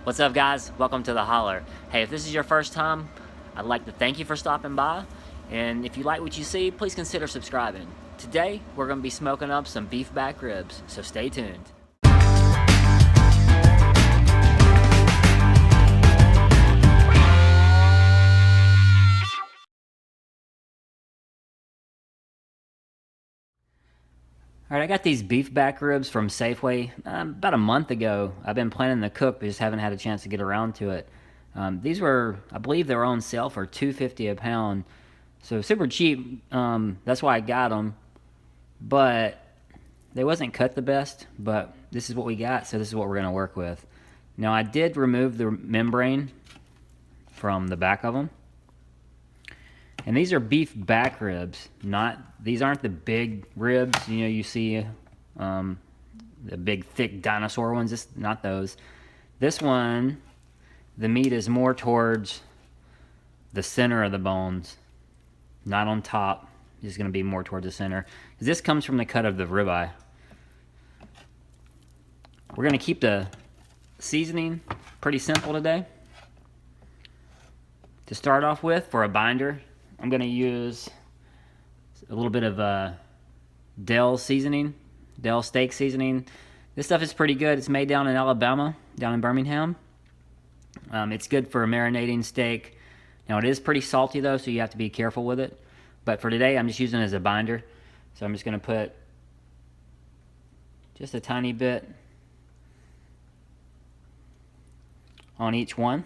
What's up, guys? Welcome to the Holler. Hey, if this is your first time, I'd like to thank you for stopping by, and if you like what you see, please consider subscribing. Today we're going to be smoking up some beef back ribs, so stay tuned. Alright, I got these beef back ribs from Safeway about a month ago. I've been planning to cook, but just haven't had a chance to get around to it. These were, I believe they were on sale for $2.50 a pound, so super cheap. That's why I got them, but they wasn't cut the best, but this is what we got, so this is what we're going to work with. Now, I did remove the membrane from the back of them. And these are beef back ribs, these aren't the big ribs, you see the big thick dinosaur ones, not those. This one, the meat is more towards the center of the bones, not on top. It's going to be more towards the center. This comes from the cut of the ribeye. We're going to keep the seasoning pretty simple today. To start off with, for a binder, I'm going to use a little bit of Dell seasoning, Dell steak seasoning. This stuff is pretty good. It's made down in Alabama, down in Birmingham. It's good for marinating steak. Now, it is pretty salty, though, so you have to be careful with it. But for today, I'm just using it as a binder. So I'm just going to put just a tiny bit on each one.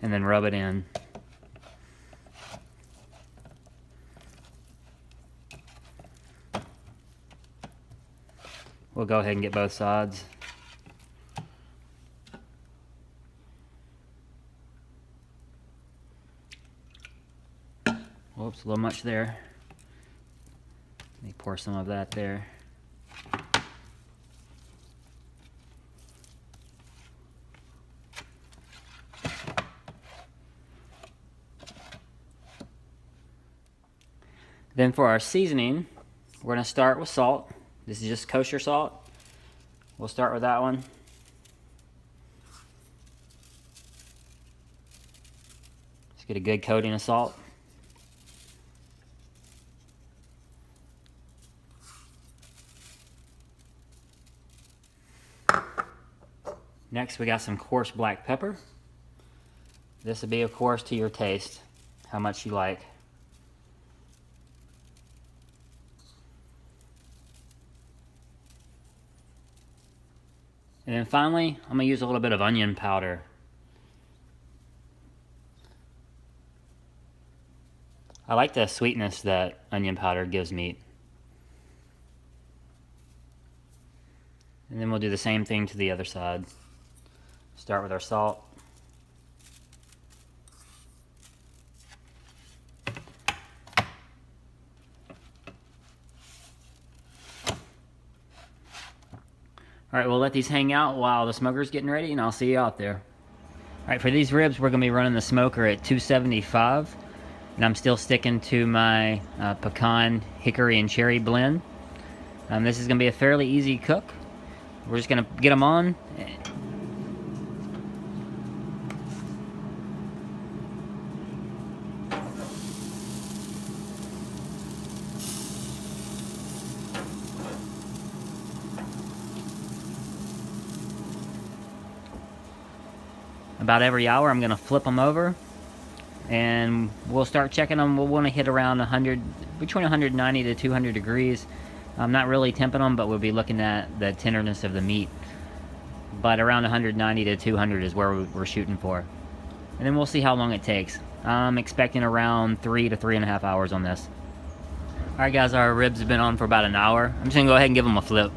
And then rub it in. We'll go ahead and get both sides. Whoops, a little much there. Let me pour some of that there. Then for our seasoning, we're going to start with salt. This is just kosher salt. We'll start with that one. Let's get a good coating of salt. Next, we got some coarse black pepper. This will be, of course, to your taste, how much you like. And then finally, I'm going to use a little bit of onion powder. I like the sweetness that onion powder gives meat. And then we'll do the same thing to the other side. Start with our salt. Alright, we'll let these hang out while the smoker's getting ready, and I'll see you out there. Alright, for these ribs, we're going to be running the smoker at 275. And I'm still sticking to my pecan, hickory, and cherry blend. This is going to be a fairly easy cook. We're just going to get them on. About every hour, I'm going to flip them over, and we'll start checking them. We'll want to hit around 100, between 190 to 200 degrees. I'm not really temping them, but we'll be looking at the tenderness of the meat. But around 190 to 200 is where we're shooting for. And then we'll see how long it takes. I'm expecting around 3 to 3.5 hours on this. Alright guys, our ribs have been on for about an hour. I'm just going to go ahead and give them a flip.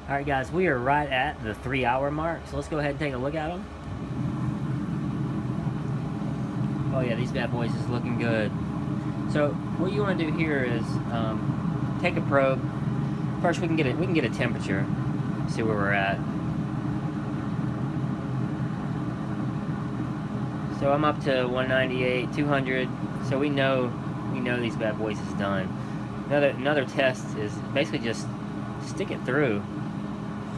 Alright guys, we are right at the 3-hour mark, so let's go ahead and take a look at them. Oh yeah, these bad boys is looking good. So what you want to do here is take a probe. First we can get a temperature, see where we're at. So I'm up to 198, 200, so we know these bad boys is done. Another test is basically just stick it through,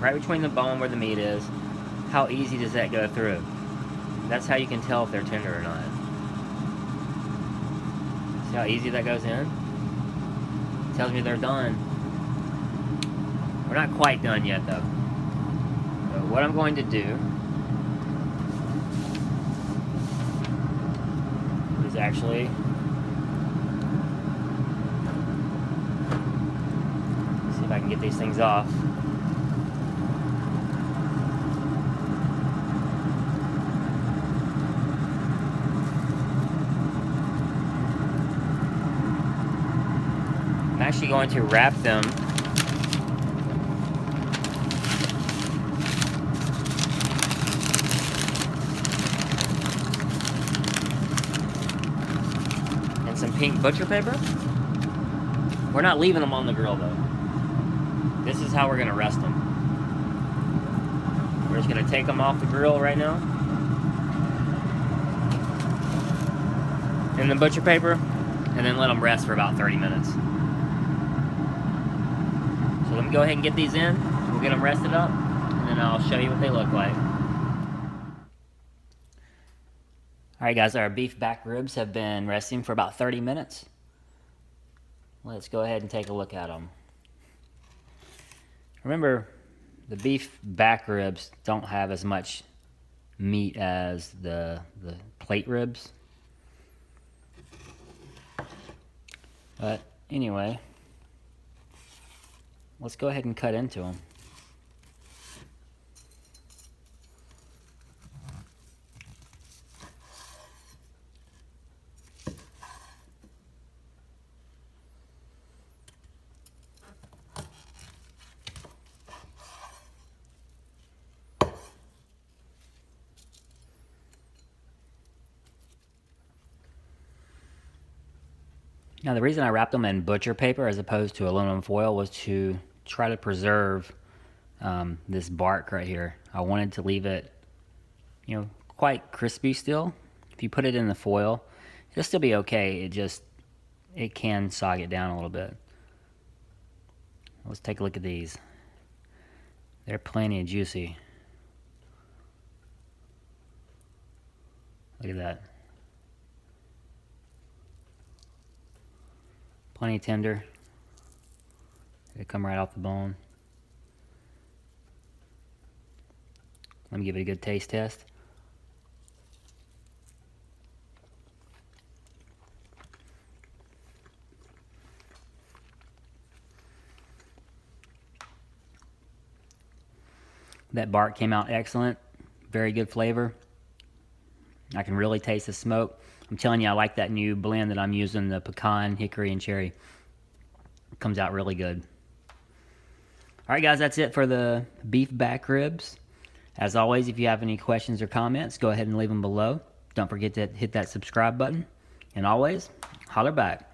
right between the bone where the meat is. How easy does that go through? That's how you can tell if they're tender or not. See how easy that goes in? It tells me they're done. We're not quite done yet though. So what I'm going to do is actually see if I can get these things off. I'm actually going to wrap them in some pink butcher paper. We're not leaving them on the grill though. This is how we're going to rest them. We're just going to take them off the grill right now in the butcher paper and then let them rest for about 30 minutes. So let me go ahead and get these in. We'll get them rested up, and then I'll show you what they look like. Alright guys, our beef back ribs have been resting for about 30 minutes. Let's go ahead and take a look at them. Remember, the beef back ribs don't have as much meat as the plate ribs. But anyway, let's go ahead and cut into them. Now the reason I wrapped them in butcher paper as opposed to aluminum foil was to try to preserve this bark right here. I wanted to leave it, quite crispy still. If you put it in the foil, it'll still be okay. It can sog it down a little bit. Let's take a look at these. They're plenty juicy. Look at that. Plenty tender. They come right off the bone. Let me give it a good taste test. That bark came out excellent. Very good flavor. I can really taste the smoke. I'm telling you, I like that new blend that I'm using, the pecan, hickory, and cherry. It comes out really good. Alright guys, that's it for the beef back ribs. As always, if you have any questions or comments, go ahead and leave them below. Don't forget to hit that subscribe button. And always, holler back.